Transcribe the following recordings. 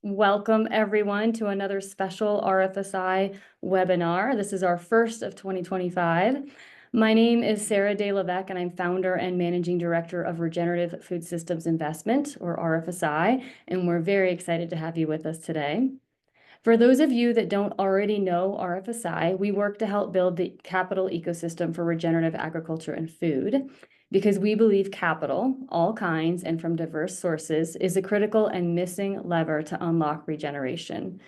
Welcome everyone to another special RFSI webinar. This is our first of 2025. My name is Sarah De Levesque, and I'm founder and managing director of Regenerative Food Systems Investment, or RFSI, and we're very excited to have you with us today. For those of you that don't already know RFSI, we work to help build the capital ecosystem for regenerative agriculture and food, because we believe capital, all kinds and from diverse sources, is a critical and missing lever to unlock regeneration.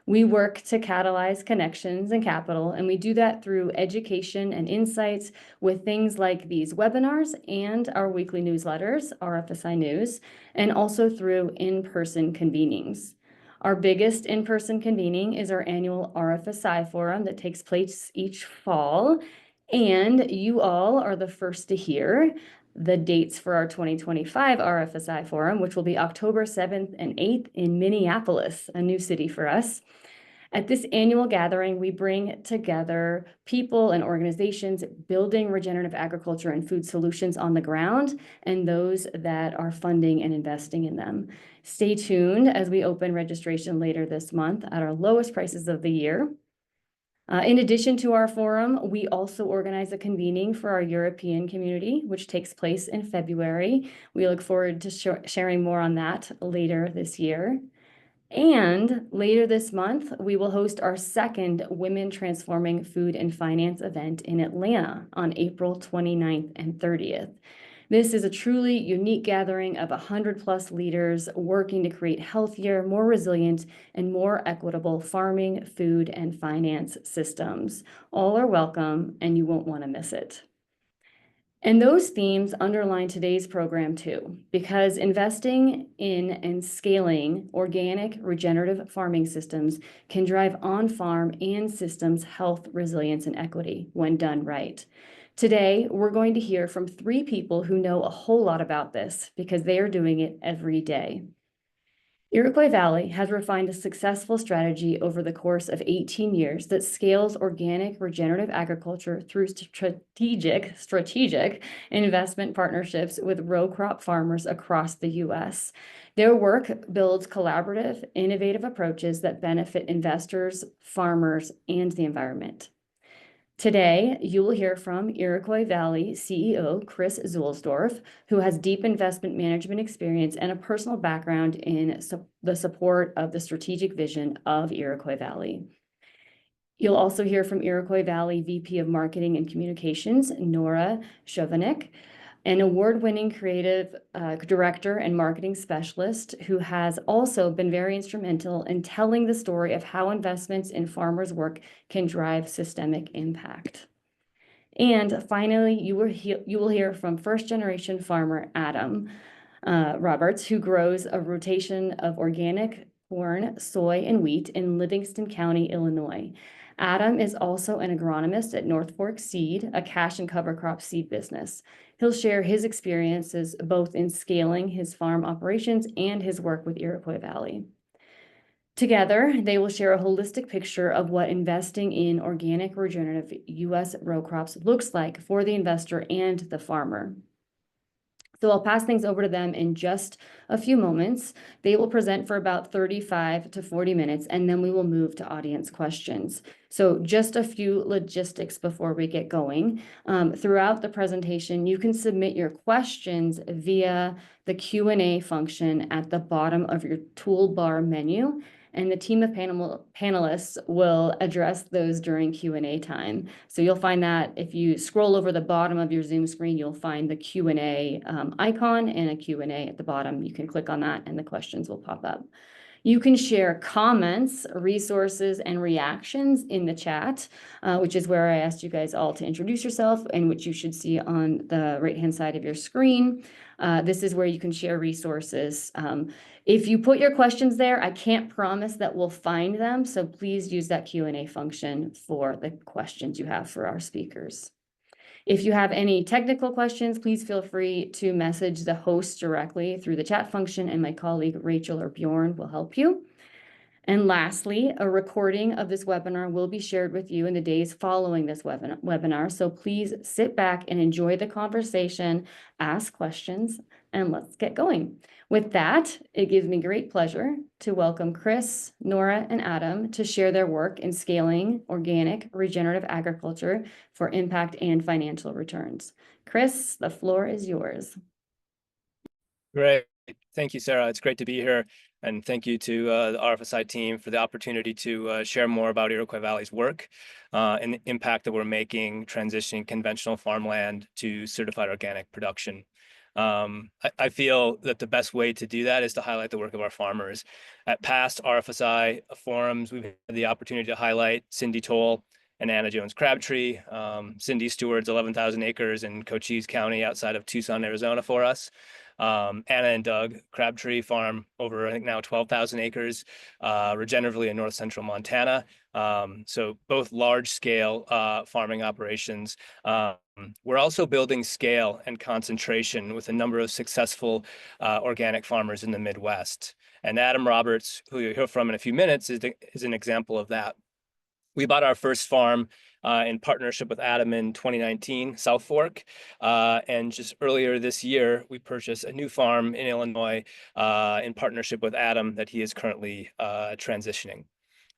We work to catalyze connections and capital, and we do that through education and insights with things like these webinars and our weekly newsletters, RFSI News, and also through in-person convenings. Our biggest in-person convening is our annual RFSI Forum that takes place each fall, and you all are the first to hear the dates for our 2025 RFSI Forum, which will be October 7th and 8th in Minneapolis, a new city for us. At this annual gathering, we bring together people and organizations building regenerative agriculture and food solutions on the ground, and those that are funding and investing in them. Stay tuned as we open registration later this month at our lowest prices of the year. In addition to our forum, we also organize a convening for our European community, which takes place in February. We look forward to sharing more on that later this year. And later this month, we will host our second Women Transforming Food and Finance event in Atlanta on April 29th and 30th. This is a truly unique gathering of 100+ leaders working to create healthier, more resilient, and more equitable farming, food, and finance systems. All are welcome, and you won't want to miss it. And those themes underline today's program too, because investing in and scaling organic regenerative farming systems can drive on-farm and systems health, resilience, and equity when done right. Today, we're going to hear from 3 people who know a whole lot about this because they are doing it every day. Iroquois Valley has refined a successful strategy over the course of 18 years that scales organic regenerative agriculture through strategic investment partnerships with row crop farmers across the U.S. Their work builds collaborative, innovative approaches that benefit investors, farmers, and the environment. Today, you will hear from Iroquois Valley CEO Chris Zuhlsdorf, who has deep investment management experience and a personal background in the support of the strategic vision of Iroquois Valley. You'll also hear from Iroquois Valley VP of Marketing and Communications, Nora Chovanec, an award-winning creative director and marketing specialist who has also been very instrumental in telling the story of how investments in farmers' work can drive systemic impact. And finally, you will hear from first-generation farmer Adam Roberts, who grows a rotation of organic corn, soy, and wheat in Livingston County, Illinois. Adam is also an agronomist at North Fork Seed, a cash and cover crop seed business. He'll share his experiences both in scaling his farm operations and his work with Iroquois Valley. Together, they will share a holistic picture of what investing in organic regenerative U.S. row crops looks like for the investor and the farmer. So I'll pass things over to them in just a few moments. They will present for about 35 to 40 minutes, and then we will move to audience questions. So just a few logistics before we get going. Throughout the presentation, you can submit your questions via the Q&A function at the bottom of your toolbar menu, and the team of panelists will address those during Q&A time. So you'll find that if you scroll over the bottom of your Zoom screen, you'll find the Q&A icon and a Q&A at the bottom. You can click on that and the questions will pop up. You can share comments, resources, and reactions in the chat, which is where I asked you guys all to introduce yourself and which you should see on the right-hand side of your screen. This is where you can share resources. If you put your questions there, I can't promise that we'll find them, so please use that Q&A function for the questions you have for our speakers. If you have any technical questions, please feel free to message the host directly through the chat function, and my colleague Rachel or Bjorn will help you. And lastly, a recording of this webinar will be shared with you in the days following this webinar. So please sit back and enjoy the conversation, ask questions. and let's get going. With that, it gives me great pleasure to welcome Chris, Nora, and Adam to share their work in scaling organic regenerative agriculture for impact and financial returns. Chris, the floor is yours. Great. Thank you, Sarah. It's great to be here. And thank you to the RFSI team for the opportunity to share more about Iroquois Valley's work and the impact that we're making transitioning conventional farmland to certified organic production. I feel that the best way to do that is to highlight the work of our farmers. At past RFSI forums, we've had the opportunity to highlight Cindy Toll and Anna Jones Crabtree. Cindy stewards 11,000 acres in Cochise County outside of Tucson, Arizona for us. Anna and Doug Crabtree farm over, I think now 12,000 acres regeneratively in north central Montana. So both large scale farming operations. We're also building scale and concentration with a number of successful organic farmers in the Midwest. And Adam Roberts, who you'll hear from in a few minutes, is an example of that. We bought our first farm in partnership with Adam in 2019, South Fork. And just earlier this year, we purchased a new farm in Illinois in partnership with Adam that he is currently transitioning.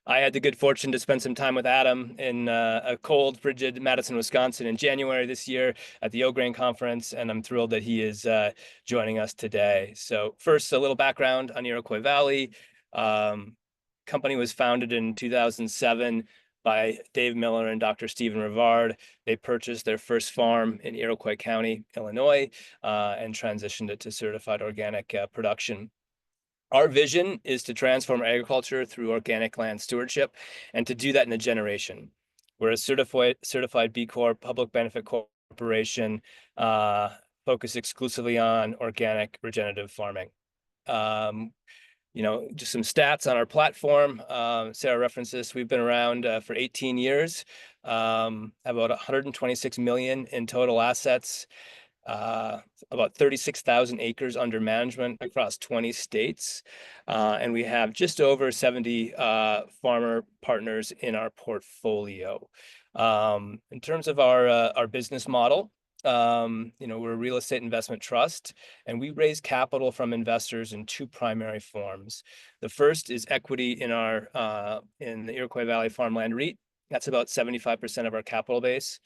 I had the good fortune to spend some time with Adam in a cold, frigid Madison, Wisconsin in January this year at the O-Grain Conference, and I'm thrilled that he is joining us today. So first, a little background on Iroquois Valley. Company was founded in 2007 by Dave Miller and Dr. Stephen Rivard. They purchased their first farm in Iroquois County, Illinois, and transitioned it to certified organic production. Our vision is to transform agriculture through organic land stewardship and to do that in a generation. We're a certified B Corp, public benefit corporation, focused exclusively on organic regenerative farming. Just some stats on our platform. Sarah referenced this. We've been around for 18 years, have about 126 million in total assets, about 36,000 acres under management across 20 states. And we have just over 70 farmer partners in our portfolio. In terms of our business model, we're a real estate investment trust, and we raise capital from investors in two primary forms. The first is equity in the Iroquois Valley Farmland REIT. That's about 75% of our capital base.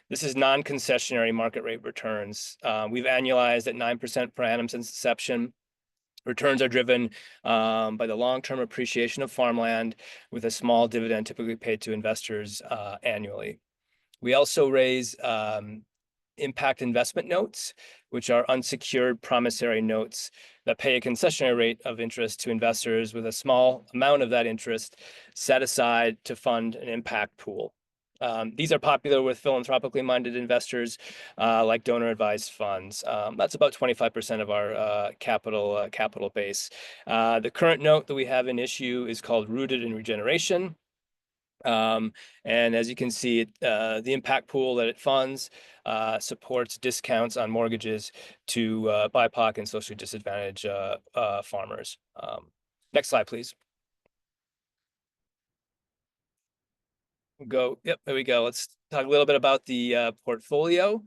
This is non-concessionary market rate returns. We've annualized at 9% per annum since inception. Returns are driven by the long-term appreciation of farmland with a small dividend typically paid to investors annually. We also raise impact investment notes, which are unsecured promissory notes that pay a concessionary rate of interest to investors with a small amount of that interest set aside to fund an impact pool. These are popular with philanthropically minded investors like donor advised funds. That's about 25% of our capital base. The current note that we have in issue is called Rooted in Regeneration. And as you can see, the impact pool that it funds supports discounts on mortgages to BIPOC and socially disadvantaged farmers. Next slide, please. Yep, there we go. Let's talk a little bit about the portfolio.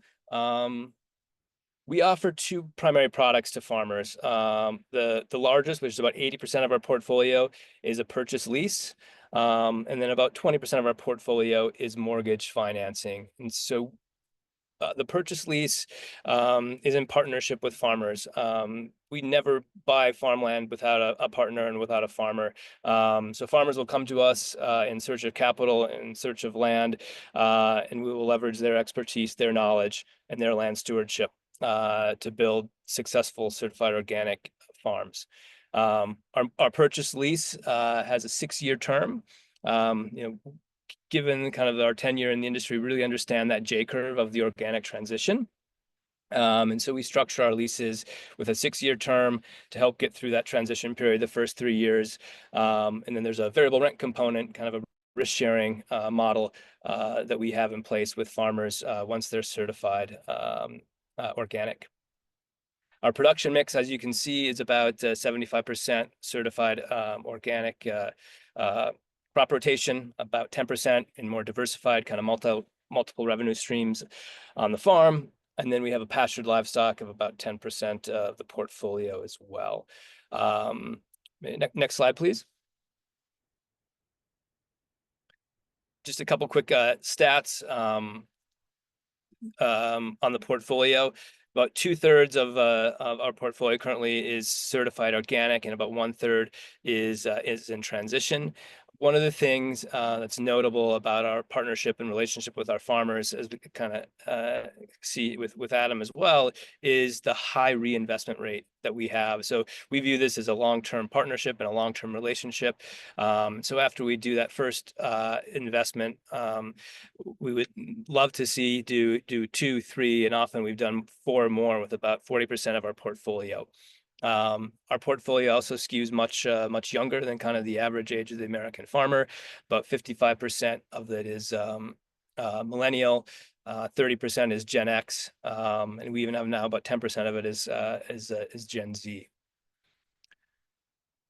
We offer two primary products to farmers. The largest, which is about 80% of our portfolio, is a purchase lease. And then about 20% of our portfolio is mortgage financing. And so the purchase lease is in partnership with farmers. We never buy farmland without a partner and without a farmer. So farmers will come to us in search of capital, in search of land, and we will leverage their expertise, their knowledge, and their land stewardship to build successful certified organic farms. Our purchase lease has a 6-year term. Given kind of our tenure in the industry, we really understand that J curve of the organic transition. And so we structure our leases with a 6-year term to help get through that transition period, the first 3 years. And then there's a variable rent component, kind of a risk sharing model that we have in place with farmers once they're certified organic. Our production mix, as you can see, is about 75% certified organic crop rotation, about 10% in more diversified kind of multiple revenue streams on the farm. And then we have a pastured livestock of about 10% of the portfolio as well. Next slide, please. Just a couple quick stats on the portfolio. About 2/3 of our portfolio currently is certified organic, and about 1/3 is in transition. One of the things that's notable about our partnership and relationship with our farmers, as we kind of see with Adam as well, is the high reinvestment rate that we have. So we view this as a long-term partnership and a long-term relationship. So after we do that first investment, we would love to see do 2, 3, and often we've done 4 more with about 40% of our portfolio. Our portfolio also skews much younger than kind of the average age of the American farmer. About 55% of it is millennial, 30% is Gen X, and we even have now about 10% of it is Gen Z.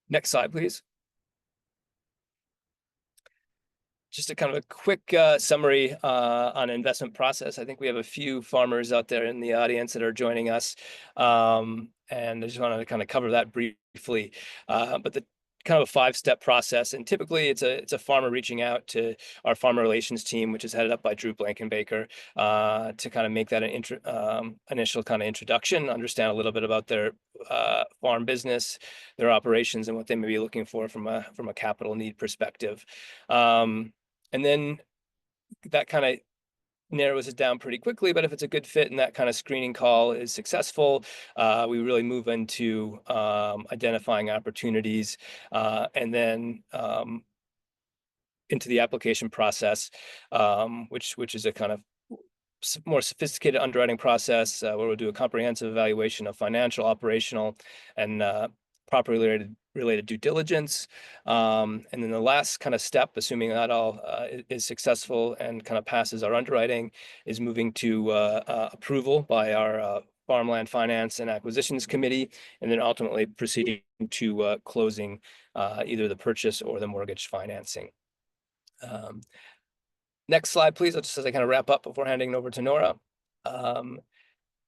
Next slide, please. Just a kind of a quick summary on investment process. I think we have a few farmers out there in the audience that are joining us, and I just wanted to kind of cover that briefly. But the kind of a 5-step process, and typically it's a farmer reaching out to our farmer relations team, which is headed up by Drew Blankenbaker, to kind of make that an initial kind of introduction, understand a little bit about their farm business, their operations, and what they may be looking for from a capital need perspective. And then that kind of narrows it down pretty quickly, but if it's a good fit and that kind of screening call is successful, we really move into identifying opportunities, and then into the application process, which is a kind of more sophisticated underwriting process, where we'll do a comprehensive evaluation of financial, operational, and properly related due diligence. And then the last kind of step, assuming that all is successful and kind of passes our underwriting, is moving to approval by our Farmland Finance and Acquisitions Committee, and then ultimately proceeding to closing either the purchase or the mortgage financing. Next slide, please. Just as I kind of wrap up before handing it over to Nora.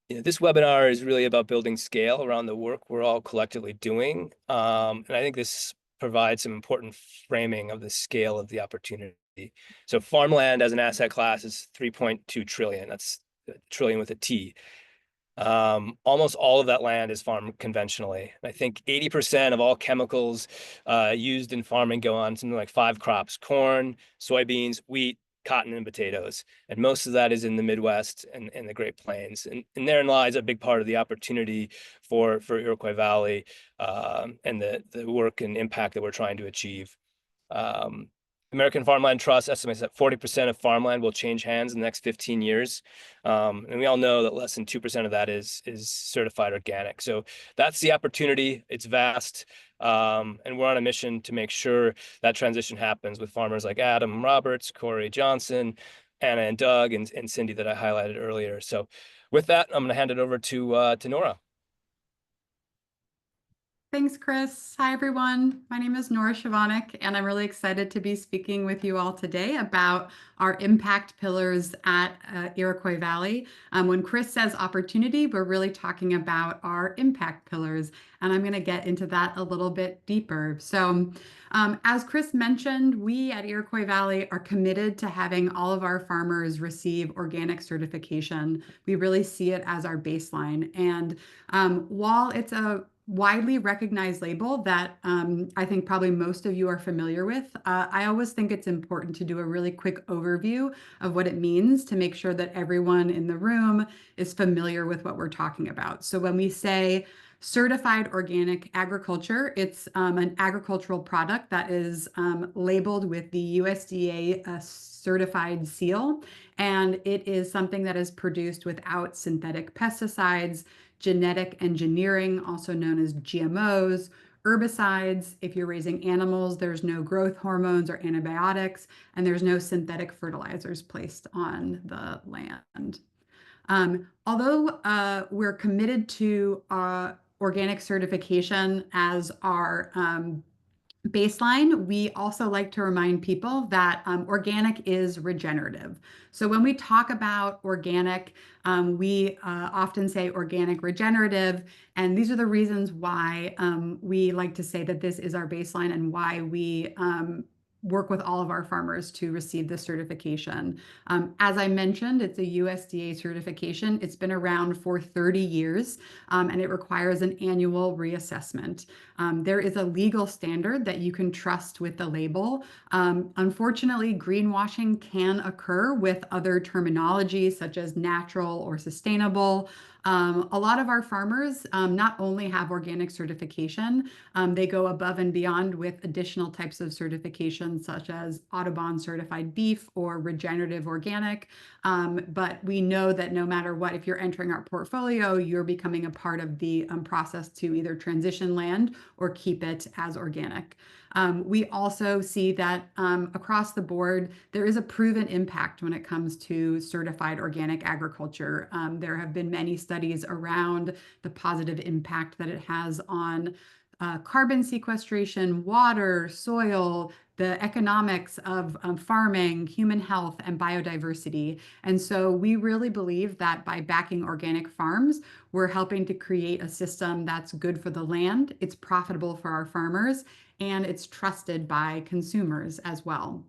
This webinar is really about building scale around the work we're all collectively doing. And I think this provides some important framing of the scale of the opportunity. So farmland as an asset class is 3.2 trillion. That's a trillion with a T. Almost all of that land is farmed conventionally. I think 80% of all chemicals used in farming go on something like 5 crops: corn, soybeans, wheat, cotton, and potatoes. And most of that is in the Midwest and the Great Plains. And therein lies a big part of the opportunity for Iroquois Valley, and the work and impact that we're trying to achieve. American Farmland Trust estimates that 40% of farmland will change hands in the next 15 years. And we all know that less than 2% of that is certified organic. So that's the opportunity. It's vast. And we're on a mission to make sure that transition happens with farmers like Adam Roberts, Corey Johnson, Anna and Doug, and Cindy that I highlighted earlier. So with that, I'm going to hand it over to Nora. Thanks, Chris. Hi, everyone. My name is Nora Shavanik, and I'm really excited to be speaking with you all today about our impact pillars at Iroquois Valley. When Chris says opportunity, we're really talking about our impact pillars, and I'm going to get into that a little bit deeper. So, as Chris mentioned, we at Iroquois Valley are committed to having all of our farmers receive organic certification. We really see it as our baseline. And while it's a widely recognized label that I think probably most of you are familiar with, I always think it's important to do a really quick overview of what it means to make sure that everyone in the room is familiar with what we're talking about. So when we say certified organic agriculture, it's an agricultural product that is labeled with the USDA certified seal, and it is something that is produced without synthetic pesticides, genetic engineering, also known as GMOs, herbicides. If you're raising animals, there's no growth hormones or antibiotics, and there's no synthetic fertilizers placed on the land. Although we're committed to organic certification as our baseline, we also like to remind people that organic is regenerative. So when we talk about organic, we often say organic regenerative, and these are the reasons why we like to say that this is our baseline and why we work with all of our farmers to receive this certification. As I mentioned, it's a USDA certification. It's been around for 30 years, and it requires an annual reassessment. There is a legal standard that you can trust with the label. Unfortunately, greenwashing can occur with other terminology such as natural or sustainable. A lot of our farmers not only have organic certification, they go above and beyond with additional types of certifications such as Audubon certified beef or regenerative organic. But we know that no matter what, if you're entering our portfolio, you're becoming a part of the process to either transition land or keep it as organic. We also see that across the board, there is a proven impact when it comes to certified organic agriculture. There have been many studies around the positive impact that it has on carbon sequestration, water, soil, the economics of farming, human health, and biodiversity. And so we really believe that by backing organic farms, we're helping to create a system that's good for the land, it's profitable for our farmers, and it's trusted by consumers as well.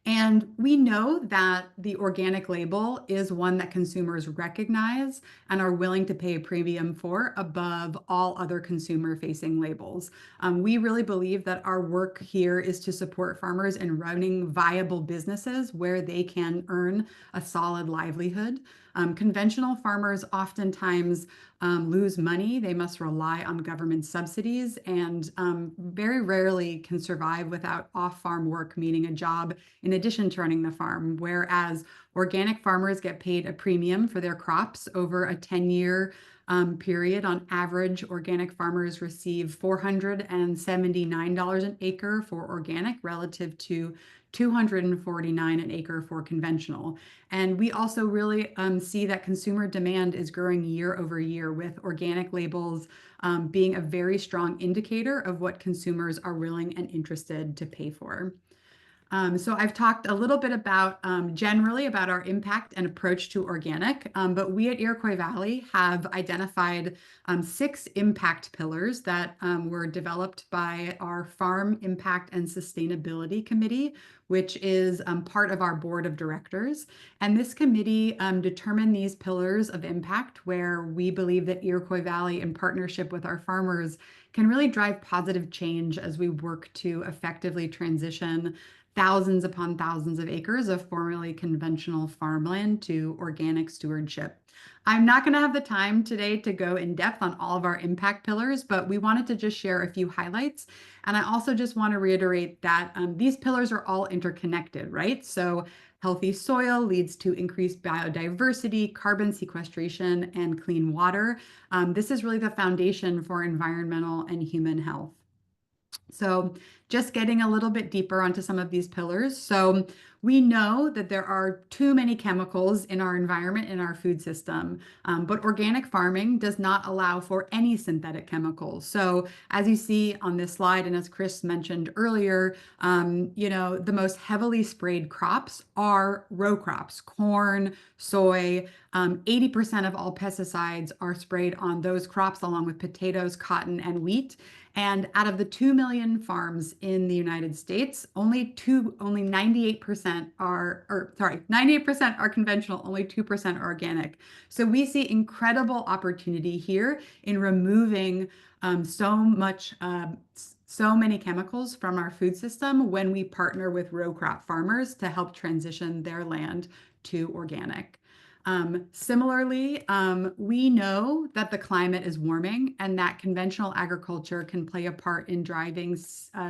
And we know that the organic label is one that consumers recognize and are willing to pay a premium for above all other consumer-facing labels. We really believe that our work here is to support farmers in running viable businesses where they can earn a solid livelihood. Conventional farmers oftentimes lose money. They must rely on government subsidies and very rarely can survive without off-farm work, meaning a job in addition to running the farm, whereas organic farmers get paid a premium for their crops over a 10-year period. On average, organic farmers receive $479 an acre for organic relative to $249 an acre for conventional. And we also really see that consumer demand is growing year over year, with organic labels being a very strong indicator of what consumers are willing and interested to pay for. So I've talked a little bit about generally about our impact and approach to organic, but we at Iroquois Valley have identified 6 impact pillars that were developed by our Farm Impact and Sustainability Committee, which is part of our board of directors. And this committee determined these pillars of impact where we believe that Iroquois Valley, in partnership with our farmers, can really drive positive change as we work to effectively transition thousands upon thousands of acres of formerly conventional farmland to organic stewardship. I'm not going to have the time today to go in depth on all of our impact pillars, but we wanted to just share a few highlights. And I also just want to reiterate that these pillars are all interconnected, right? So healthy soil leads to increased biodiversity, carbon sequestration, and clean water. This is really the foundation for environmental and human health. So just getting a little bit deeper onto some of these pillars. So we know that there are too many chemicals in our environment, in our food system, but organic farming does not allow for any synthetic chemicals. So as you see on this slide, and as Chris mentioned earlier, the most heavily sprayed crops are row crops, corn, soy. 80% of all pesticides are sprayed on those crops, along with potatoes, cotton, and wheat. And out of the 2 million farms in the United States, only 98% are, 98% are conventional, only 2% are organic. So we see incredible opportunity here in removing so many chemicals from our food system when we partner with row crop farmers to help transition their land to organic. Similarly, we know that the climate is warming and that conventional agriculture can play a part in driving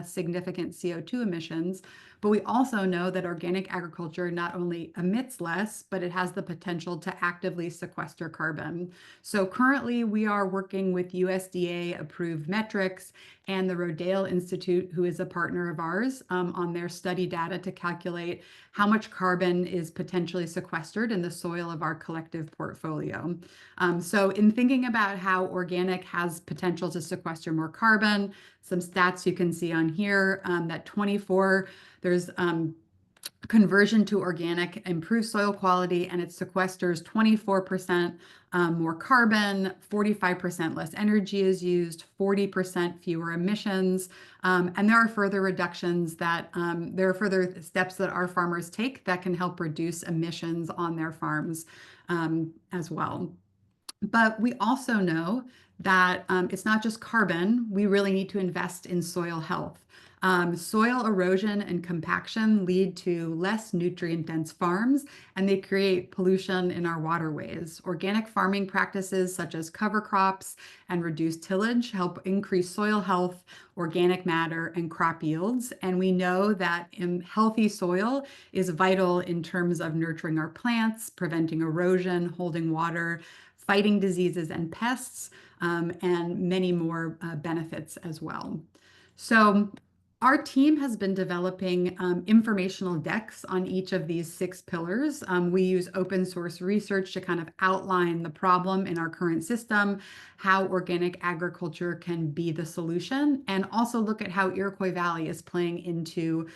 significant CO2 emissions, but we also know that organic agriculture not only emits less, but it has the potential to actively sequester carbon. So currently we are working with USDA approved metrics, and the Rodale Institute, who is a partner of ours, on their study data to calculate how much carbon is potentially sequestered in the soil of our collective portfolio. So in thinking about how organic has potential to sequester more carbon, some stats you can see on here, that there's conversion to organic improves soil quality, and it sequesters 24% more carbon, 45% less energy is used, 40% fewer emissions. And there are further steps that our farmers take that can help reduce emissions on their farms as well. But we also know that it's not just carbon. We really need to invest in soil health. Soil erosion and compaction lead to less nutrient-dense farms, and they create pollution in our waterways. Organic farming practices such as cover crops and reduced tillage help increase soil health, organic matter, and crop yields. And we know that healthy soil is vital in terms of nurturing our plants, preventing erosion, holding water, fighting diseases and pests, and many more benefits as well. So our team has been developing informational decks on each of these 6 pillars. We use open source research to kind of outline the problem in our current system, how organic agriculture can be the solution, and also look at how Iroquois Valley is playing into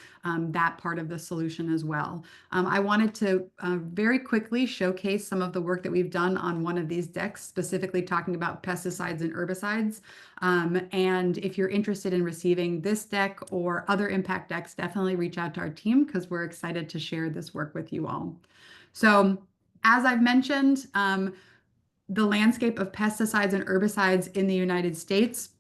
that part of the solution as well. I wanted to very quickly showcase some of the work that we've done on one of these decks, specifically talking about pesticides and herbicides. And if you're interested in receiving this deck or other impact decks, definitely reach out to our team because we're excited to share this work with you all. So as I've mentioned, the landscape of pesticides and herbicides in the United States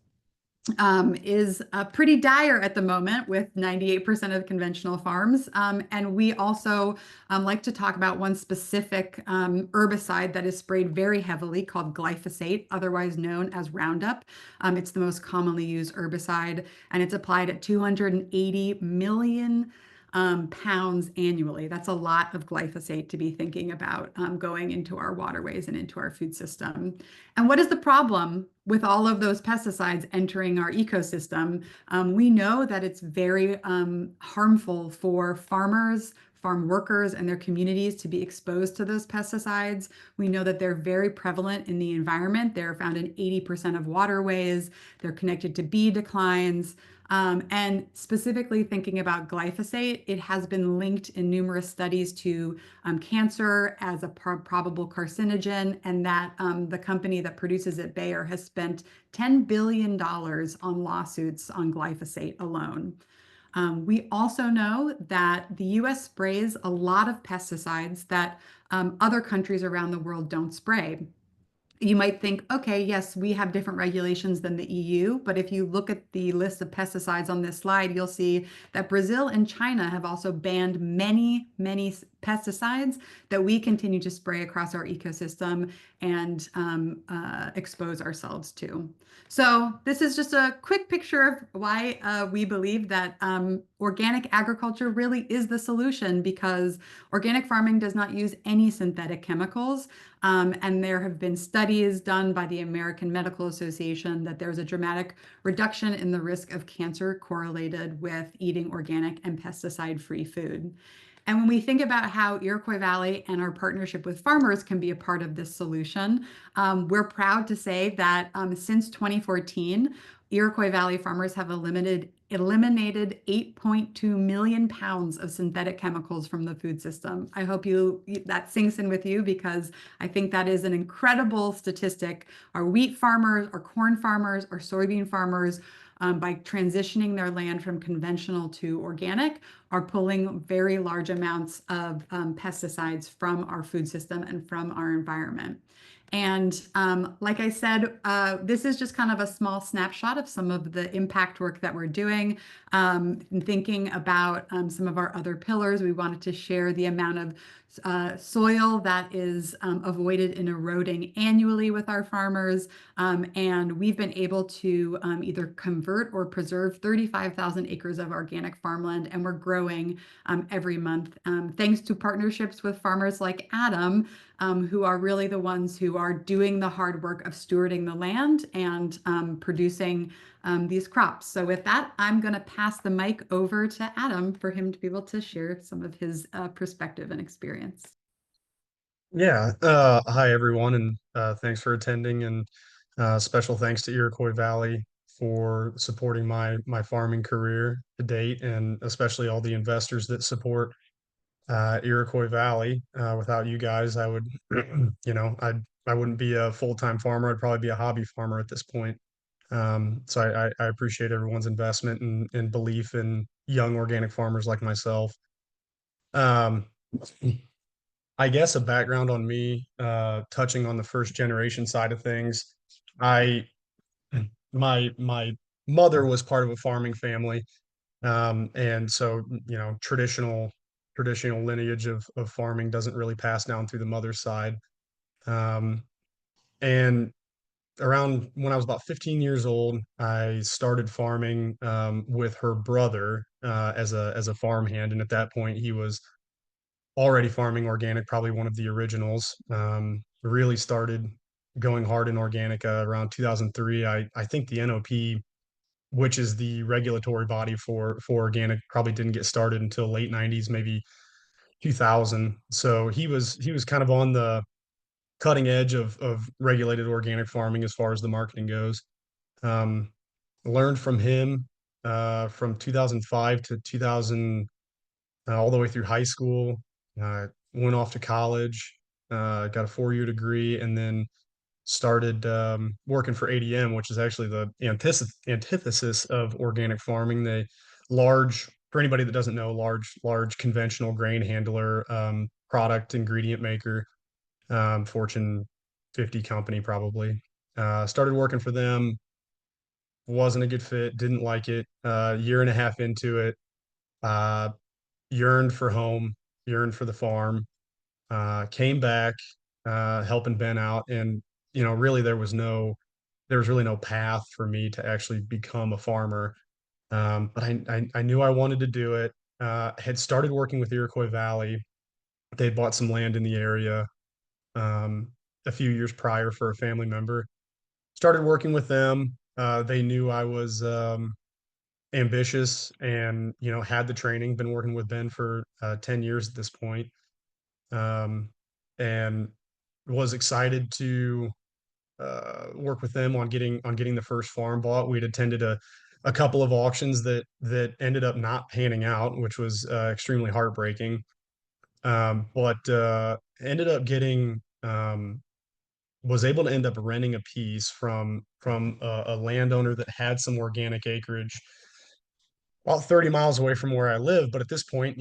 is pretty dire at the moment with 98% of conventional farms. And we also like to talk about one specific herbicide that is sprayed very heavily called glyphosate, otherwise known as Roundup. It's the most commonly used herbicide, and it's applied at 280 million pounds annually. That's a lot of glyphosate to be thinking about going into our waterways and into our food system. And what is the problem with all of those pesticides entering our ecosystem? We know that it's very harmful for farmers, farm workers, and their communities to be exposed to those pesticides. We know that they're very prevalent in the environment. They're found in 80% of waterways. They're connected to bee declines. And specifically thinking about glyphosate, it has been linked in numerous studies to cancer as a probable carcinogen, and that the company that produces it, Bayer, has spent $10 billion on lawsuits on glyphosate alone. We also know that the US sprays a lot of pesticides that other countries around the world don't spray. You might think, okay, yes, we have different regulations than the EU, but if you look at the list of pesticides on this slide, you'll see that Brazil and China have also banned many, many pesticides that we continue to spray across our ecosystem and expose ourselves to. So this is just a quick picture of why we believe that organic agriculture really is the solution, because organic farming does not use any synthetic chemicals. And there have been studies done by the American Medical Association that there's a dramatic reduction in the risk of cancer correlated with eating organic and pesticide-free food. And when we think about how Iroquois Valley and our partnership with farmers can be a part of this solution, we're proud to say that since 2014, Iroquois Valley farmers have eliminated 8.2 million pounds of synthetic chemicals from the food system. I hope that sinks in with you, because I think that is an incredible statistic. Our wheat farmers, our corn farmers, our soybean farmers, by transitioning their land from conventional to organic, are pulling very large amounts of pesticides from our food system and from our environment. And like I said, this is just kind of a small snapshot of some of the impact work that we're doing. Thinking about some of our other pillars, we wanted to share the amount of soil that is avoided in eroding annually with our farmers. And we've been able to either convert or preserve 35,000 acres of organic farmland, and we're growing every month thanks to partnerships with farmers like Adam, who are really the ones who are doing the hard work of stewarding the land and producing these crops. So with that, I'm going to pass the mic over to Adam for him to be able to share some of his perspective and experience. Yeah, hi everyone, and thanks for attending, and special thanks to Iroquois Valley for supporting my farming career to date, and especially all the investors that support Iroquois Valley. Without you guys, I would, I wouldn't be a full-time farmer. I'd probably be a hobby farmer at this point. So I appreciate everyone's investment and belief in young organic farmers like myself. Um, I guess a background on me, touching on the first generation side of things. I my mother was part of a farming family, and so traditional lineage of farming doesn't really pass down through the mother's side. Um, and around when I was about 15 years old, I started farming with her brother as a farmhand, and at that point he was already farming organic, probably one of the originals. Really started going hard in organic around 2003. I think the NOP, which is the regulatory body for organic, probably didn't get started until late 90s, maybe 2000. So he was kind of on the cutting edge of regulated organic farming as far as the marketing goes. Um, Learned from him from 2005 to 2000, all the way through high school. Went off to college, got a 4-year degree, and then started working for ADM, which is actually the antithesis of organic farming. For anybody that doesn't know, large conventional grain handler, product ingredient maker, Fortune 50 company probably. Started working for them, wasn't a good fit, didn't like it. Year and a half into it, uh, yearned for home, yearned for the farm, came back, helping Ben out. And, really there was really no path for me to actually become a farmer. But I knew I wanted to do it. Had started working with Iroquois Valley. They'd bought some land in the area um, a few years prior for a family member. Started working with them. They knew I was ambitious and, had the training, been working with Ben for 10 years at this point. Um, and was excited to work with them on getting the first farm bought. We'd attended a couple of auctions that ended up not panning out, which was extremely heartbreaking. But ended up getting was able to end up renting a piece from a landowner that had some organic acreage about 30 miles away from where I live. But at this point,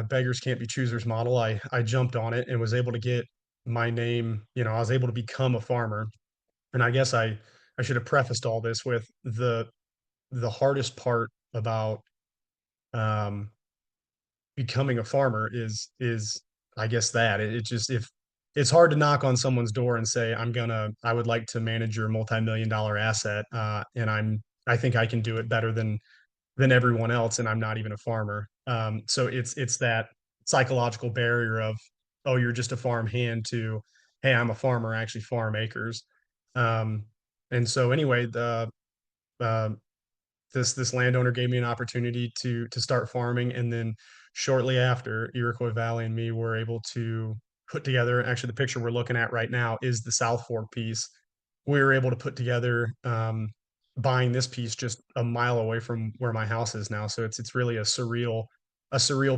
beggars can't be choosers model. I jumped on it and was able to get my name. I was able to become a farmer. And I guess I should have prefaced all this with the hardest part about um, becoming a farmer is I guess that it just if it's hard to knock on someone's door and say I would like to manage your multi-million-dollar asset, and I think I can do it better than everyone else, and I'm not even a farmer. So it's that psychological barrier of, oh, you're just a farm hand, to, hey, I'm a farmer, I actually farm acres. Um, and so anyway, the uh, this landowner gave me an opportunity to start farming, and then shortly after, Iroquois Valley and me were able to put together. Actually, the picture we're looking at right now is the South Fork piece. We were able to put together, buying this piece just a mile away from where my house is now. So it's really a surreal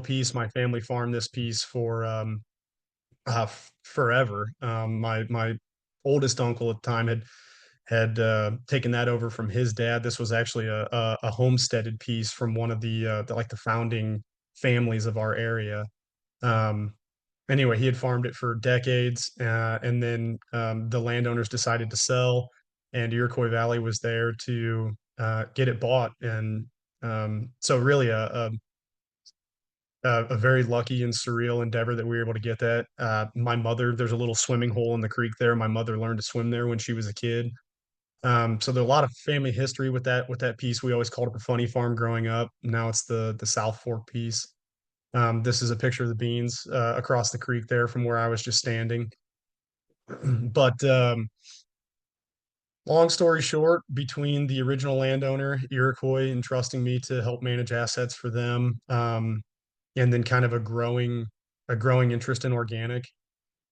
piece. My family farmed this piece for forever. My oldest uncle at the time had taken that over from his dad. This was actually a homesteaded piece from one of the founding families of our area. Um, anyway, he had farmed it for decades, and then the landowners decided to sell, and Iroquois Valley was there to get it bought. And so really a very lucky and surreal endeavor that we were able to get that. My mother, there's a little swimming hole in the creek there. My mother learned to swim there when she was a kid. So there's a lot of family history with that piece. We always called it the funny farm growing up. Now it's the South Fork piece. This is a picture of the beans across the creek there from where I was just standing. But Long story short, between the original landowner, Iroquois, entrusting me to help manage assets for them, and then kind of a growing interest in organic,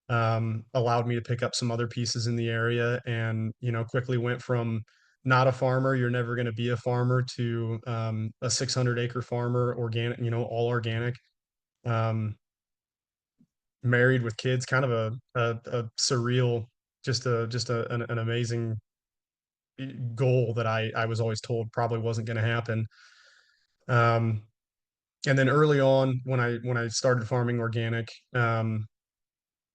allowed me to pick up some other pieces in the area, and quickly went from not a farmer, you're never going to be a farmer, to a 600-acre farmer, organic, all organic, um, married with kids, kind of a surreal, an amazing goal that I was always told probably wasn't going to happen. Um, and then early on, when I started farming organic, my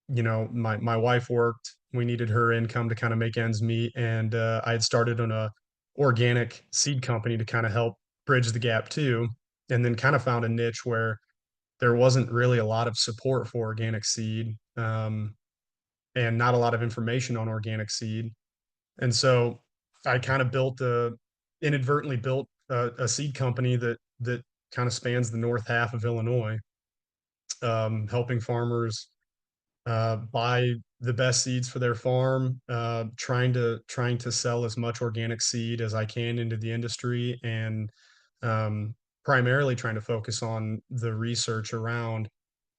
wife worked. We needed her income to kind of make ends meet, and I had started on a organic seed company to kind of help bridge the gap too. And then kind of found a niche where there wasn't really a lot of support for organic seed, and not a lot of information on organic seed. And so I kind of inadvertently built a seed company that kind of spans the north half of Illinois, helping farmers buy the best seeds for their farm, trying to sell as much organic seed as I can into the industry, and um, primarily trying to focus on the research around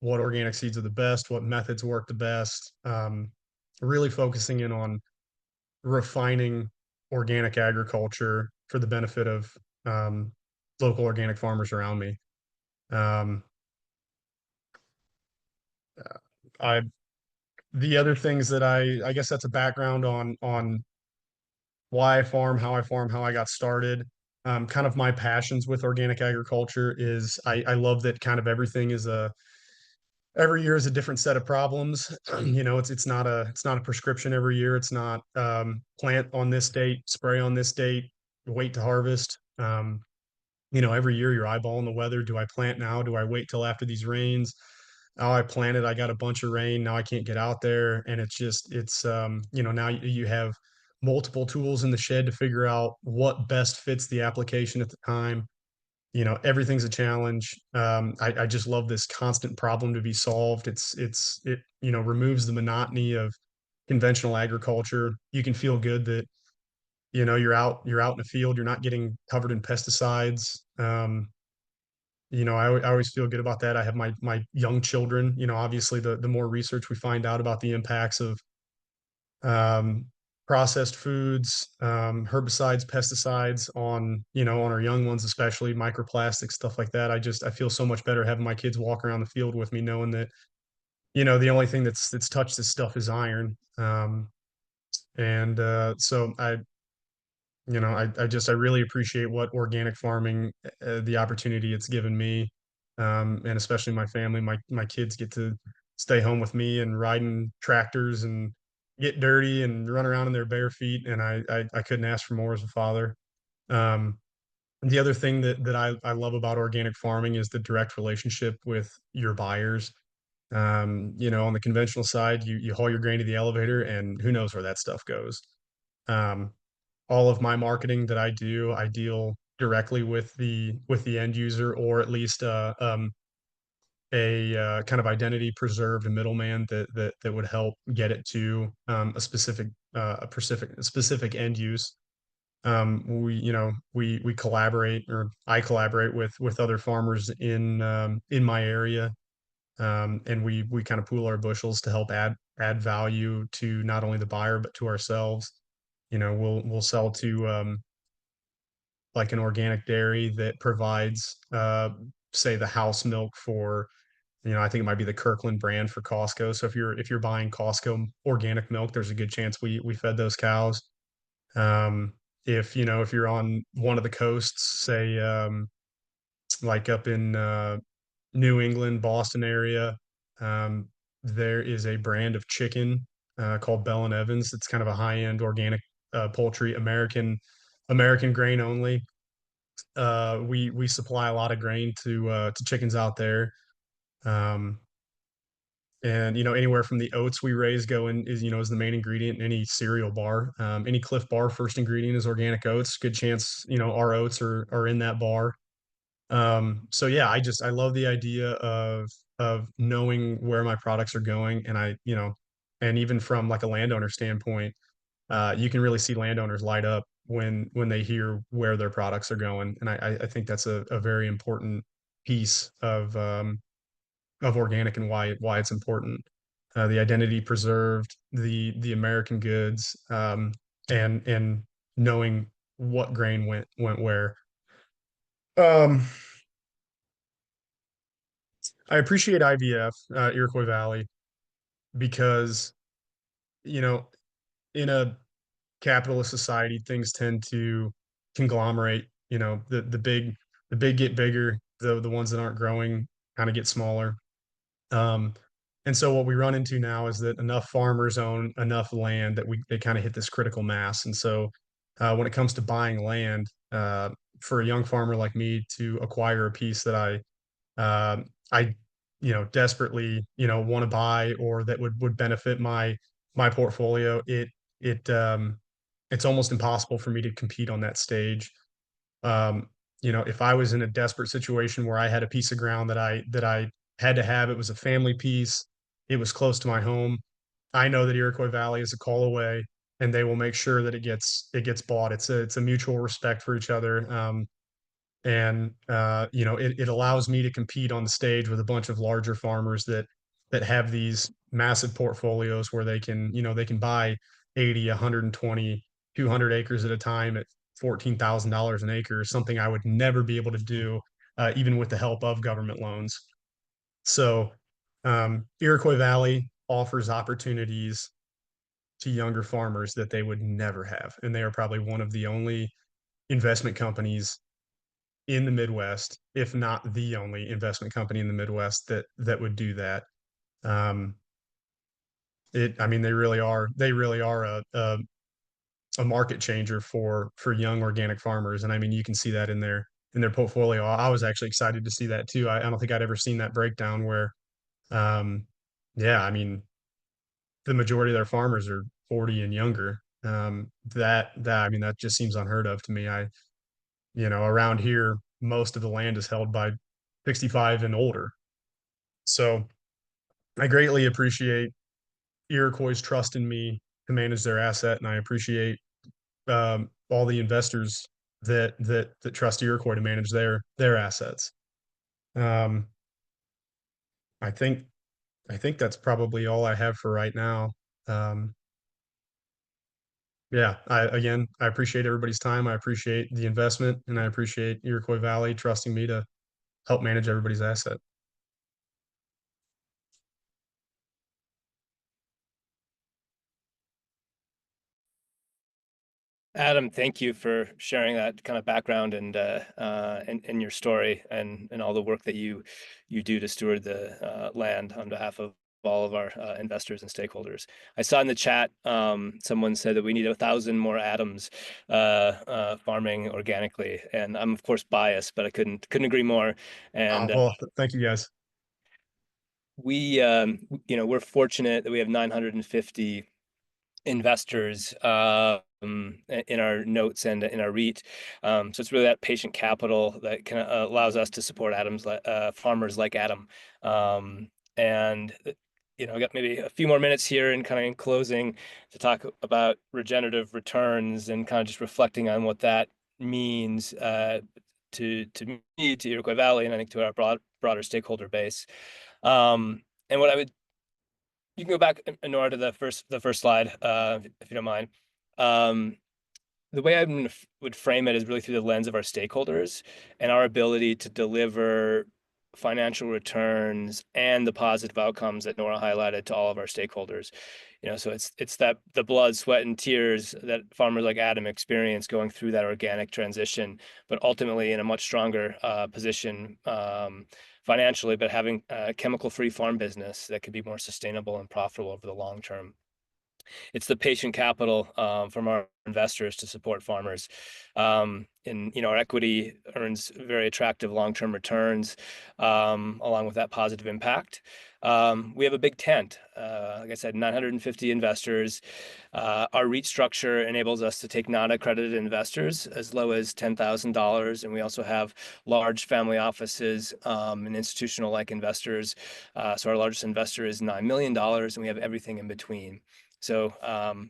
what organic seeds are the best, what methods work the best, really focusing in on refining organic agriculture for the benefit of um, local organic farmers around me. Um, I The other things that I guess that's a background on why I farm, how I farm, how I got started. Kind of my passions with organic agriculture is I love that kind of everything is a every year is a different set of problems. It's not a prescription every year. It's not plant on this date, spray on this date, wait to harvest. Every year you're eyeballing the weather. Do I plant now? Do I wait till after these rains? Oh, I planted, I got a bunch of rain. Now I can't get out there. And now you have multiple tools in the shed to figure out what best fits the application at the time. Everything's a challenge. I just love this constant problem to be solved. It removes the monotony of conventional agriculture. You can feel good that, you're out in the field, you're not getting covered in pesticides. I always feel good about that. I have my young children, obviously the more research we find out about the impacts of um, processed foods, herbicides, pesticides on our young ones, especially microplastics, stuff like that. I feel so much better having my kids walk around the field with me, knowing that, the only thing that's touched this stuff is iron. And so I really appreciate what organic farming, the opportunity it's given me, and especially my family. My kids get to stay home with me and riding tractors and get dirty and run around in their bare feet, and I couldn't ask for more as a father. Um, the other thing that I love about organic farming is the direct relationship with your buyers. On the conventional side, you haul your grain to the elevator, and who knows where that stuff goes. Um, all of my marketing that I deal directly with the end user, or at least a kind of identity preserved middleman that would help get it to a specific end use. We collaborate, or I collaborate with other farmers in my area, and we kind of pool our bushels to help add value to not only the buyer but to ourselves. We'll sell to like an organic dairy that provides, say, the house milk for, I think it might be the Kirkland brand for Costco. So if you're buying Costco organic milk, there's a good chance we fed those cows. If you're on one of the coasts, say, like up in New England, Boston area, um, there is a brand of chicken called Bell and Evans. It's kind of a high-end organic poultry, American grain only. We supply a lot of grain to chickens out there. Um, and anywhere from the oats we raise go in is the main ingredient in any cereal bar. Any Cliff Bar, first ingredient is organic oats. Good chance our oats are in that bar. So yeah, I love the idea of knowing where my products are going, and and even from like a landowner standpoint, you can really see landowners light up when they hear where their products are going. And I think that's a very important piece of organic and why it's important. The identity preserved, the American goods, and knowing what grain went where. Um, I appreciate IVF, Iroquois Valley, because you know, in a capitalist society, things tend to conglomerate. You know, the big get bigger, the ones that aren't growing kind of get smaller. Um, and so what we run into now is that enough farmers own enough land that they kind of hit this critical mass. And so when it comes to buying land, for a young farmer like me to acquire a piece that I desperately want to buy, or that would benefit my portfolio, it's almost impossible for me to compete on that stage. Um, if I was in a desperate situation where I had a piece of ground that I had to have, it was a family piece, it was close to my home. I know that Iroquois Valley is a call away, and they will make sure that it gets bought. It's a mutual respect for each other. And it allows me to compete on the stage with a bunch of larger farmers that have these massive portfolios where they can buy 80, 120, 200 acres at a time at $14,000 an acre, something I would never be able to do, even with the help of government loans. So Iroquois Valley offers opportunities to younger farmers that they would never have, and they are probably one of the only investment companies in the Midwest, if not the only investment company in the Midwest that would do that. Um, I mean, they really are a market changer for young organic farmers, and I mean, you can see that in their portfolio. I was actually excited to see that too. I don't think I'd ever seen that breakdown where, um, yeah, I mean, the majority of their farmers are 40 and younger. I mean, that just seems unheard of to me. Around here, most of the land is held by 65 and older. So I greatly appreciate Iroquois' trust in me to manage their asset, and I appreciate all the investors that trust Iroquois to manage their assets. Um, I think I think that's probably all I have for right now. Um, yeah, I appreciate everybody's time. I appreciate the investment, and I appreciate Iroquois Valley trusting me to help manage everybody's asset. Adam, thank you for sharing that kind of background and your story and all the work that you do to steward the land on behalf of all of our investors and stakeholders. I saw in the chat someone said that we need 1,000 more Adams farming organically, and I'm of course biased, but I couldn't agree more. And Well, thank you guys. we're fortunate that we have 950 investors in our notes and in our REIT. So it's really that patient capital that can allows us to support farmers like Adam. And I got maybe a few more minutes here and kind of in closing to talk about regenerative returns and kind of just reflecting on what that means to me, to Iroquois Valley, and I think to our broader stakeholder base. And what I would You can go back, Nora, to the first slide, if you don't mind. The way would frame it is really through the lens of our stakeholders and our ability to deliver financial returns and the positive outcomes that Nora highlighted to all of our stakeholders. So it's that the blood, sweat, and tears that farmers like Adam experience going through that organic transition, but ultimately in a much stronger position financially, but having a chemical-free farm business that could be more sustainable and profitable over the long term. It's the patient capital from our investors to support farmers. Our equity earns very attractive long-term returns along with that positive impact. We have a big tent, like I said, 950 investors. Our REIT structure enables us to take non-accredited investors as low as $10,000, and we also have large family offices and institutional-like investors. So our largest investor is $9 million, and we have everything in between. So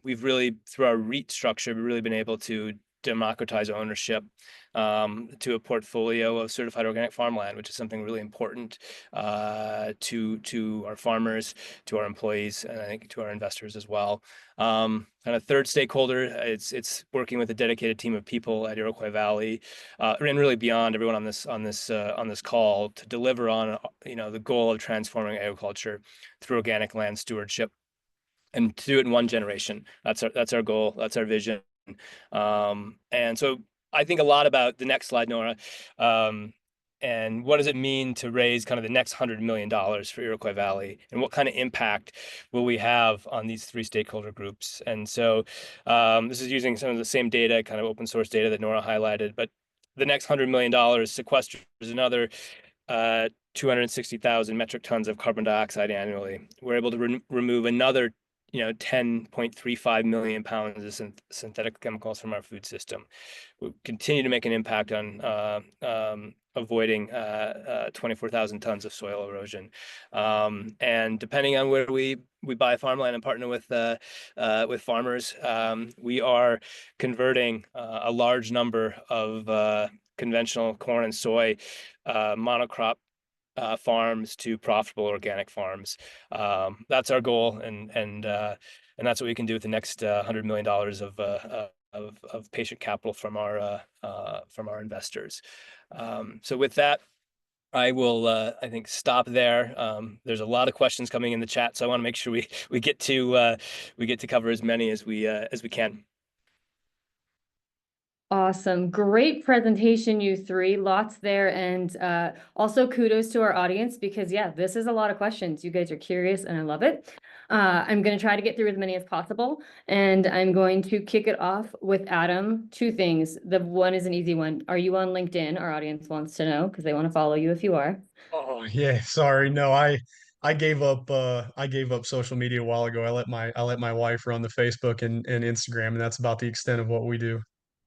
we've really, through our REIT structure, we've really been able to democratize ownership to a portfolio of certified organic farmland, which is something really important to our farmers, to our employees, and I think to our investors as well. And a third stakeholder, it's working with a dedicated team of people at Iroquois Valley, and really beyond everyone on this call to deliver on the goal of transforming agriculture through organic land stewardship, and to do it in one generation. That's our goal. That's our vision. And so I think a lot about the next slide, Nora. And what does it mean to raise kind of the next $100 million for Iroquois Valley, and what kind of impact will we have on these three stakeholder groups? And so this is using some of the same data, kind of open source data that Nora highlighted, but the next $100 million sequesters another 260,000 metric tons of carbon dioxide annually. We're able to remove another 10.35 million pounds of synthetic chemicals from our food system. We'll continue to make an impact on avoiding 24,000 tons of soil erosion. And depending on where we buy farmland and partner with farmers, we are converting a large number of conventional corn and soy monocrop farms to profitable organic farms. That's our goal, and that's what we can do with the next $100 million of patient capital from our investors. So with that, I will I think stop there. There's a lot of questions coming in the chat, so I want to make sure we get to cover as many as we can. Awesome. Great presentation, you three. Lots there. And also kudos to our audience because, yeah, this is a lot of questions. You guys are curious and I love it. I'm going to try to get through as many as possible. And I'm going to kick it off with Adam. Two things. The one is an easy one. Are you on LinkedIn? Our audience wants to know because they want to follow you if you are. Oh yeah, sorry. No, I gave up social media a while ago. I let my wife run the Facebook and Instagram, and that's about the extent of what we do.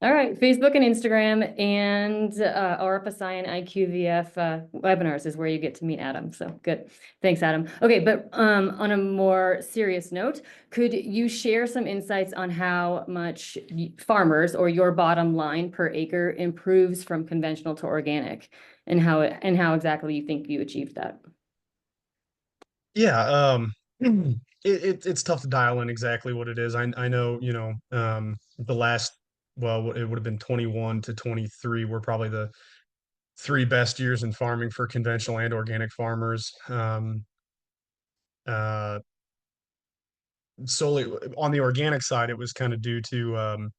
All right, Facebook and Instagram and RFSI and IQVF webinars is where you get to meet Adam. So good. Thanks, Adam. Okay, but on a more serious note, could you share some insights on how much farmers or your bottom line per acre improves from conventional to organic, and how exactly you think you achieved that? Yeah, it's tough to dial in exactly what it is. I know, the last, well, it would have been 21 to 23 were probably the three best years in farming for conventional and organic farmers. Uh, Solely on the organic side, it was kind of due to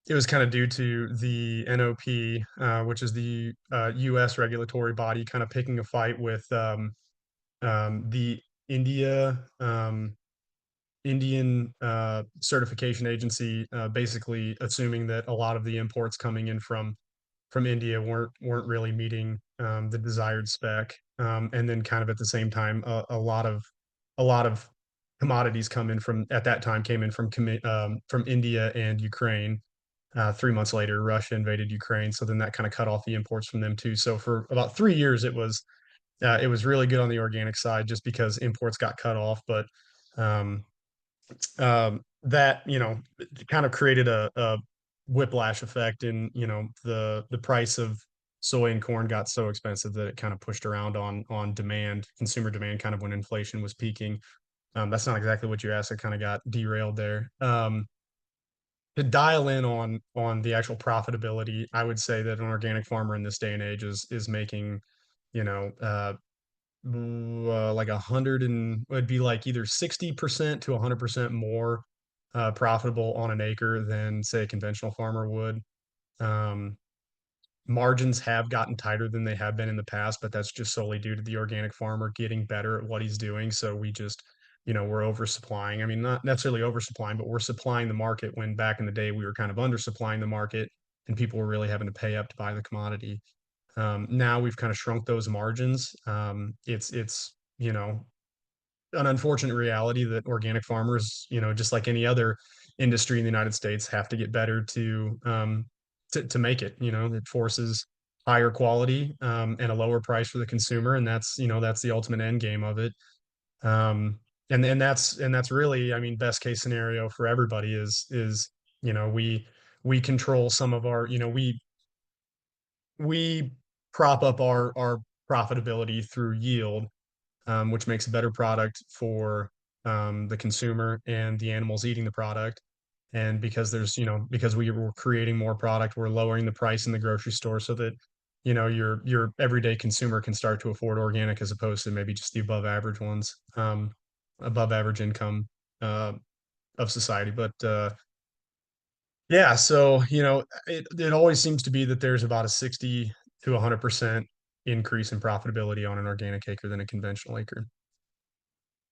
the NOP, which is the U.S. regulatory body, kind of picking a fight with the India Indian certification agency, basically assuming that a lot of the imports coming in from India weren't really meeting the desired spec, and then kind of at the same time, a lot of commodities come in from at that time came in from India and Ukraine. 3 months later, Russia invaded Ukraine, so then that kind of cut off the imports from them too. So for about 3 years, it was really good on the organic side just because imports got cut off, but um, that kind of created a whiplash effect, and the price of soy and corn got so expensive that it kind of pushed around on demand, consumer demand, kind of when inflation was peaking. That's not exactly what you asked. I kind of got derailed there. To dial in on the actual profitability, I would say that an organic farmer in this day and age is making, you know, like 100, and it'd be like either 60% to 100% more profitable on an acre than say a conventional farmer would. Um, Margins have gotten tighter than they have been in the past, but that's just solely due to the organic farmer getting better at what he's doing. So we just, we're oversupplying. I mean, not necessarily oversupplying, but we're supplying the market when back in the day we were kind of undersupplying the market and people were really having to pay up to buy the commodity. Now we've kind of shrunk those margins. It's an unfortunate reality that organic farmers, just like any other industry in the United States, have to get better to make it. It forces higher quality and a lower price for the consumer, and that's the ultimate end game of it. and that's really, I mean, best case scenario for everybody is, you know, we control some of our, you know, we prop up our profitability through yield, which makes a better product for the consumer and the animals eating the product. And because there's, you know, because we were creating more product, we're lowering the price in the grocery store so that, you know, your everyday consumer can start to afford organic as opposed to maybe just the above average ones, above average income uh, of society. But yeah, so you know, it always seems to be that there's about a 60 to 100% increase in profitability on an organic acre than a conventional acre.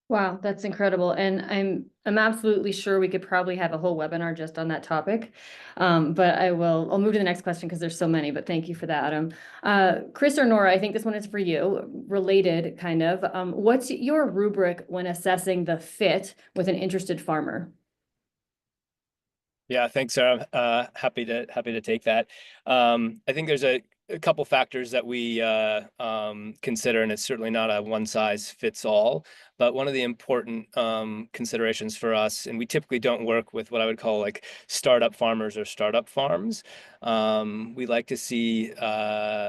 Wow, that's incredible. And I'm absolutely sure we could probably have a whole webinar just on that topic. But I'll move to the next question because there's so many, but thank you for that, Adam. Chris or Nora, I think this one is for you, related kind of. What's your rubric when assessing the fit with an interested farmer? Yeah, thanks, Sarah. Happy to take that. I think there's a couple factors that we consider, and it's certainly not a one size fits all. But one of the important considerations for us, and we typically don't work with what I would call like startup farmers or startup farms. We like to see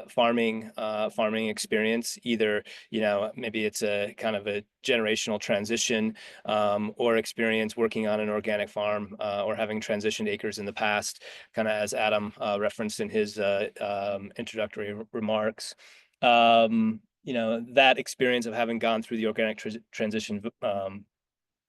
farming experience, either, you know, maybe it's a kind of a generational transition, or experience working on an organic farm, or having transitioned acres in the past, kind of as Adam referenced in his introductory remarks. You know, that experience of having gone through the organic transition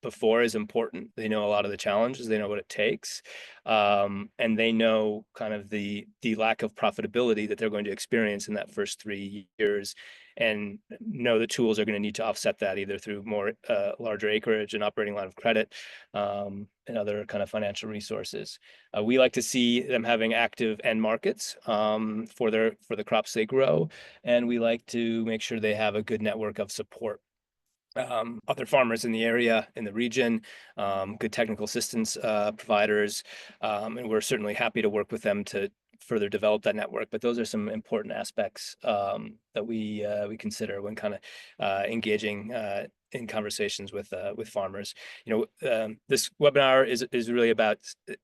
before is important. They know a lot of the challenges, they know what it takes, and they know kind of the lack of profitability that they're going to experience in that first 3 years, and know the tools are going to need to offset that either through more larger acreage and operating line of credit, and other kind of financial resources. We like to see them having active end markets for the crops they grow, and we like to make sure they have a good network of support. Other farmers in the area, in the region, good technical assistance providers, and we're certainly happy to work with them to further develop that network. But those are some important aspects that we consider when kind of engaging in conversations with farmers. You know, this webinar is really about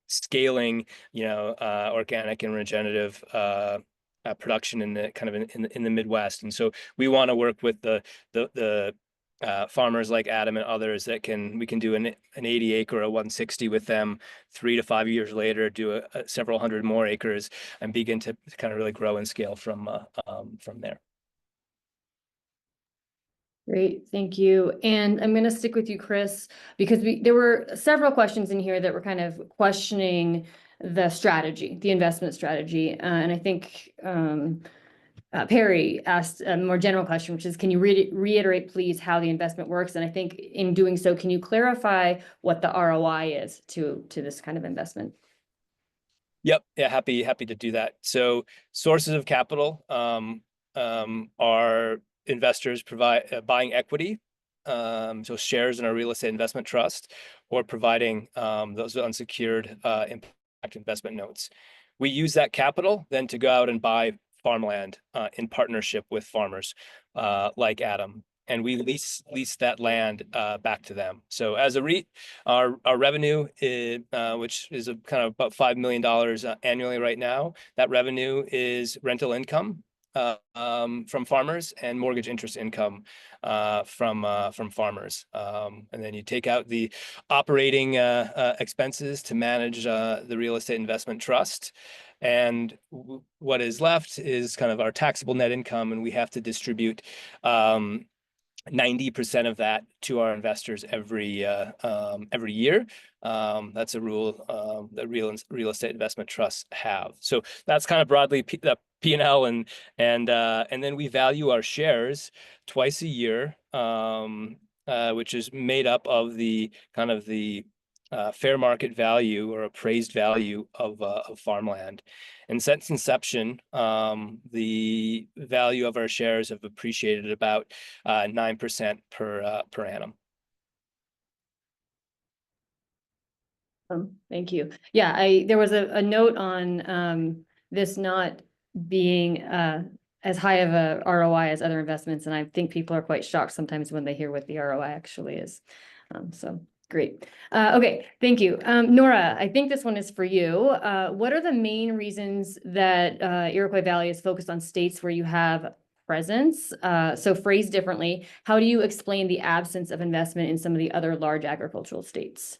scaling, you know, organic and regenerative production in the kind of in the Midwest, and so we want to work with the farmers like Adam and others that we can do an 80 acre or a 160 with them 3 to 5 years later, do several hundred more acres, and begin to kind of really grow and scale from there. Great, thank you. And I'm going to stick with you, Chris, because there were several questions in here that were kind of questioning the strategy, the investment strategy. And I think Perry asked a more general question, which is, can you reiterate, please, how the investment works? And I think in doing so, can you clarify what the ROI is to this kind of investment? Yep, yeah, happy to do that. So sources of capital are investors buying equity, so shares in our real estate investment trust, or providing those unsecured impact investment notes. We use that capital then to go out and buy farmland in partnership with farmers like Adam, and we lease that land back to them. So as a REIT, our revenue is, which is a kind of about $5 million annually right now, that revenue is rental income from farmers and mortgage interest income from farmers. And then you take out the operating expenses to manage the real estate investment trust. And what is left is kind of our taxable net income, and we have to distribute 90% of that to our investors every year. That's a rule that real estate investment trusts have. So that's kind of broadly the P&L, and then we value our shares twice a year, which is made up of the kind of the fair market value or appraised value of farmland. And since inception, the value of our shares have appreciated about 9% per annum. Thank you. Yeah, there was a note on this not being as high of a ROI as other investments, and I think people are quite shocked sometimes when they hear what the ROI actually is. So great. Okay, thank you. Nora, I think this one is for you. What are the main reasons that Iroquois Valley is focused on states where you have presence? So phrased differently, how do you explain the absence of investment in some of the other large agricultural states?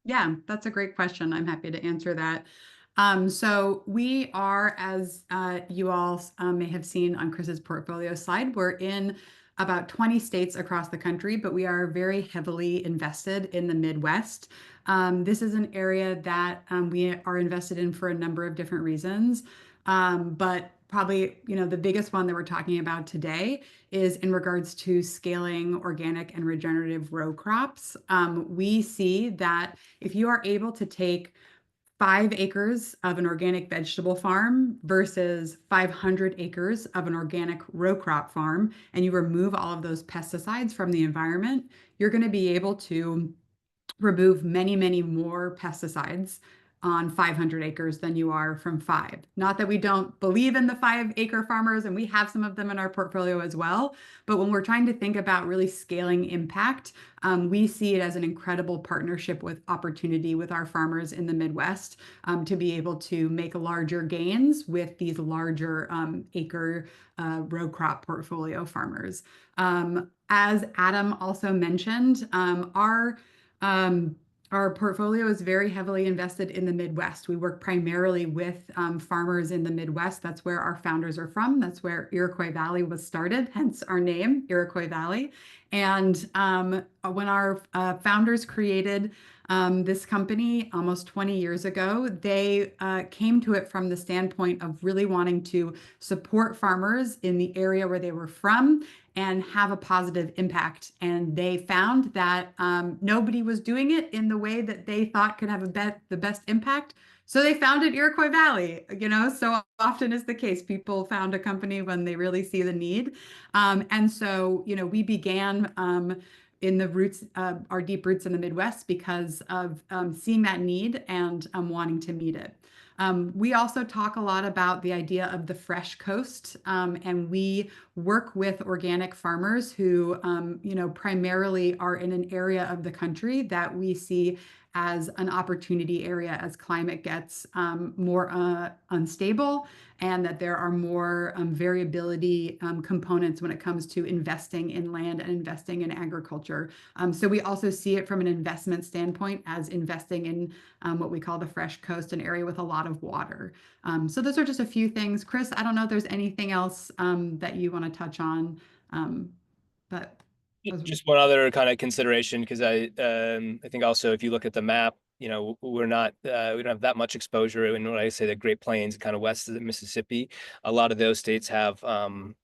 Yeah, that's a great question. I'm happy to answer that. So we are, as you all may have seen on Chris's portfolio slide, we're in about 20 states across the country, but we are very heavily invested in the Midwest. This is an area that we are invested in for a number of different reasons. But probably, the biggest one that we're talking about today is in regards to scaling organic and regenerative row crops. We see that if you are able to take 5 acres of an organic vegetable farm versus 500 acres of an organic row crop farm, and you remove all of those pesticides from the environment, you're going to be able to remove many, many more pesticides on 500 acres than you are from 5. Not that we don't believe in the 5-acre farmers, and we have some of them in our portfolio as well. But when we're trying to think about really scaling impact, we see it as an incredible partnership with opportunity with our farmers in the Midwest to be able to make larger gains with these larger acre row crop portfolio farmers. As Adam also mentioned, our portfolio is very heavily invested in the Midwest. We work primarily with farmers in the Midwest. That's where our founders are from. That's where Iroquois Valley was started, hence our name, Iroquois Valley. And when our founders created this company almost 20 years ago, they came to it from the standpoint of really wanting to support farmers in the area where they were from and have a positive impact. And they found that nobody was doing it in the way that they thought could have the best impact. So they founded Iroquois Valley. So often is the case. People found a company when they really see the need. And so, we began in the roots, our deep roots in the Midwest because of seeing that need and wanting to meet it. We also talk a lot about the idea of the fresh coast, and we work with organic farmers who, primarily are in an area of the country that we see as an opportunity area as climate gets more unstable, and that there are more variability components when it comes to investing in land and investing in agriculture. So we also see it from an investment standpoint as investing in what we call the fresh coast, an area with a lot of water. So those are just a few things. Chris, I don't know if there's anything else that you want to touch on, but Just one other kind of consideration, because I think also if you look at the map, we're not we don't have that much exposure. And when I say the Great Plains, kind of west of the Mississippi, a lot of those states have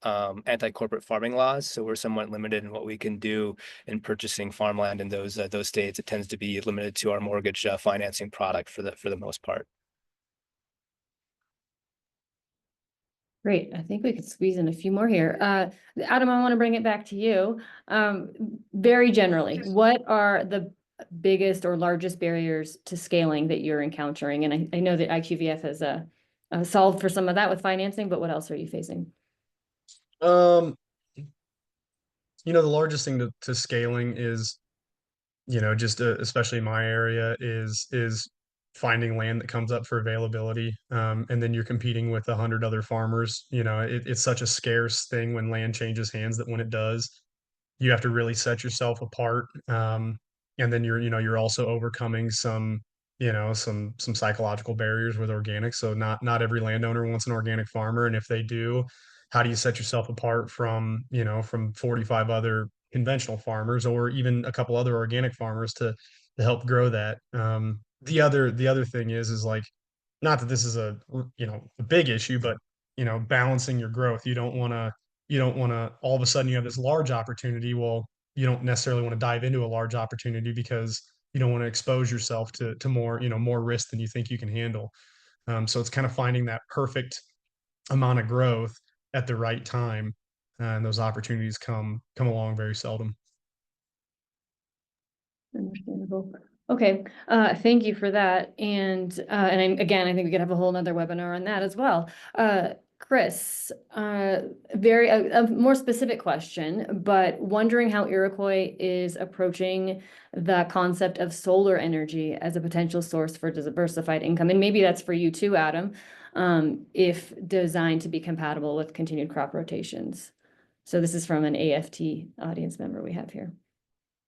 anti-corporate farming laws, so we're somewhat limited in what we can do in purchasing farmland in those states. It tends to be limited to our mortgage financing product for the most part. Great. I think we could squeeze in a few more here. Adam, I want to bring it back to you. Very generally, what are the biggest or largest barriers to scaling that you're encountering? And I know that IQVF has solved for some of that with financing, but what else are you facing? The largest thing to scaling is, just especially in my area is finding land that comes up for availability. And then you're competing with 100 other farmers. It's such a scarce thing when land changes hands that when it does, you have to really set yourself apart. And then you're also overcoming some psychological barriers with organic. So not every landowner wants an organic farmer. And if they do, how do you set yourself apart from 45 other conventional farmers or even a couple other organic farmers to help grow that? The other thing is like, not that this is a big issue, but balancing your growth. You don't want to all of a sudden you have this large opportunity. Well, you don't necessarily want to dive into a large opportunity because you don't want to expose yourself to more risk than you think you can handle. So it's kind of finding that perfect amount of growth at the right time, and those opportunities come along very seldom. Understandable. Okay, thank you for that. And I think we could have a whole nother webinar on that as well. Chris, a more specific question, but wondering how Iroquois is approaching the concept of solar energy as a potential source for diversified income. And maybe that's for you too, Adam, if designed to be compatible with continued crop rotations. So this is from an AFT audience member we have here.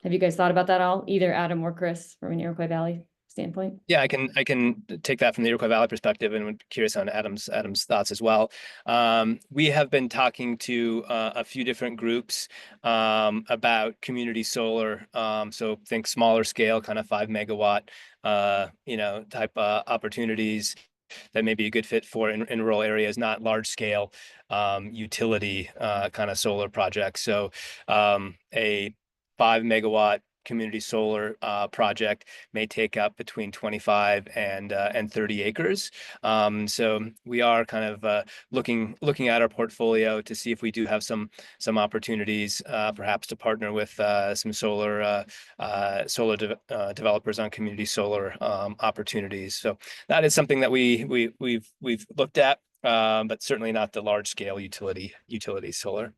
Have you guys thought about that all, either Adam or Chris, from an Iroquois Valley standpoint? Yeah, I can take that from the Iroquois Valley perspective, and would be curious on Adam's thoughts as well. We have been talking to a few different groups about community solar. So think smaller scale, kind of 5 megawatt, type opportunities that may be a good fit for in rural areas, not large scale utility kind of solar projects. So a 5 megawatt community solar project may take up between 25 and 30 acres. So we are kind of looking at our portfolio to see if we do have some opportunities, perhaps to partner with some solar developers on community solar opportunities. So that is something that we've looked at, but certainly not the large scale utility solar.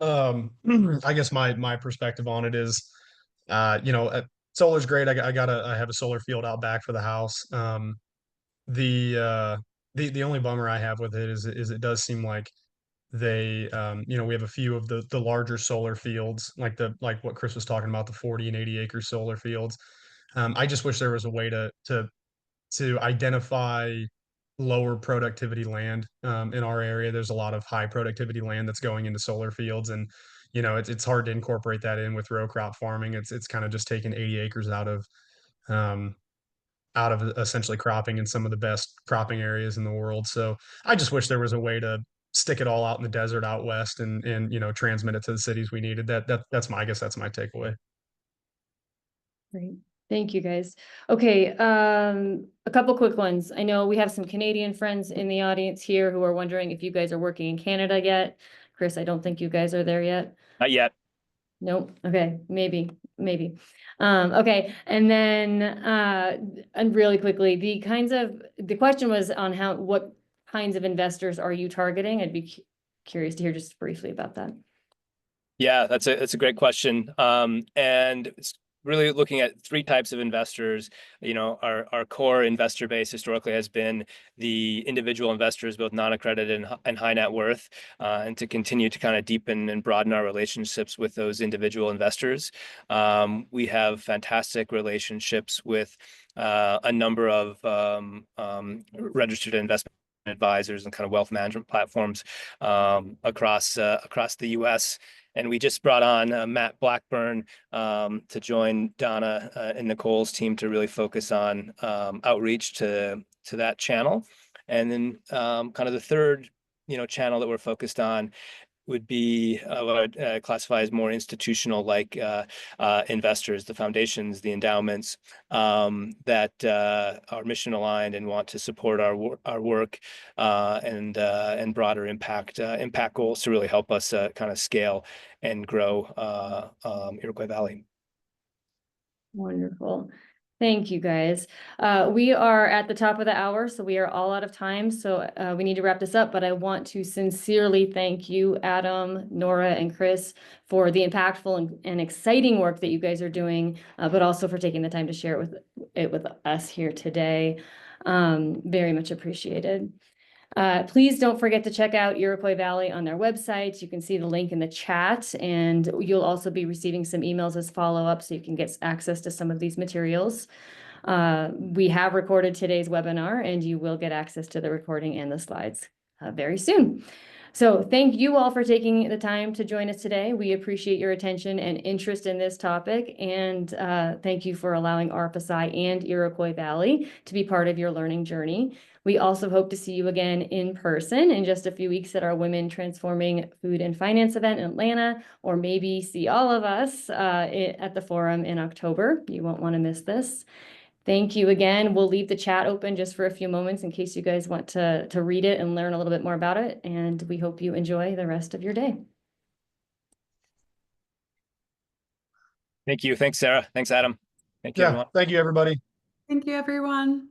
I guess my perspective on it is, solar's great. I have a solar field out back for the house. The only bummer I have with it is it does seem like we have a few of the larger solar fields, like what Chris was talking about, the 40 and 80 acre solar fields. I just wish there was a way to identify lower productivity land in our area. There's a lot of high productivity land that's going into solar fields, and it's hard to incorporate that in with row crop farming. It's kind of just taking 80 acres um, out of essentially cropping in some of the best cropping areas in the world. So I just wish there was a way to stick it all out in the desert out west and transmit it to the cities we needed. I guess that's my takeaway. Great. Thank you, guys. Okay, a couple quick ones. I know we have some Canadian friends in the audience here who are wondering if you guys are working in Canada yet. Chris, I don't think you guys are there yet. Not yet. Nope. Okay, maybe. Okay, and then and really quickly, the question was on what kinds of investors are you targeting? I'd be curious to hear just briefly about that. Yeah, that's a great question. And it's really looking at 3 types of investors. Our core investor base historically has been the individual investors, both non-accredited and high net worth, and to continue to kind of deepen and broaden our relationships with those individual investors. We have fantastic relationships with a number of registered investment advisors and kind of wealth management platforms across the U.S. And we just brought on Matt Blackburn to join Donna and Nicole's team to really focus on outreach to that channel. And then kind of the third, channel that we're focused on would be what I'd classify as more institutional, like investors, the foundations, the endowments that are mission aligned and want to support our work and broader impact goals to really help us kind of scale and grow Iroquois Valley. Wonderful. Thank you, guys. We are at the top of the hour, so we are all out of time. So we need to wrap this up, but I want to sincerely thank you, Adam, Nora, and Chris, for the impactful and exciting work that you guys are doing, but also for taking the time to share it with us here today. Very much appreciated. Please don't forget to check out Iroquois Valley on their website. You can see the link in the chat, and you'll also be receiving some emails as follow-up so you can get access to some of these materials. We have recorded today's webinar, and you will get access to the recording and the slides very soon. So thank you all for taking the time to join us today. We appreciate your attention and interest in this topic, and thank you for allowing RFSI and Iroquois Valley to be part of your learning journey. We also hope to see you again in person in just a few weeks at our Women Transforming Food and Finance event in Atlanta, or maybe see all of us at the forum in October. You won't want to miss this. Thank you again. We'll leave the chat open just for a few moments in case you guys want to read it and learn a little bit more about it. And we hope you enjoy the rest of your day. Thank you. Thanks, Sarah. Thanks, Adam. Thank you, everyone. Thank you, everybody. Thank you, everyone.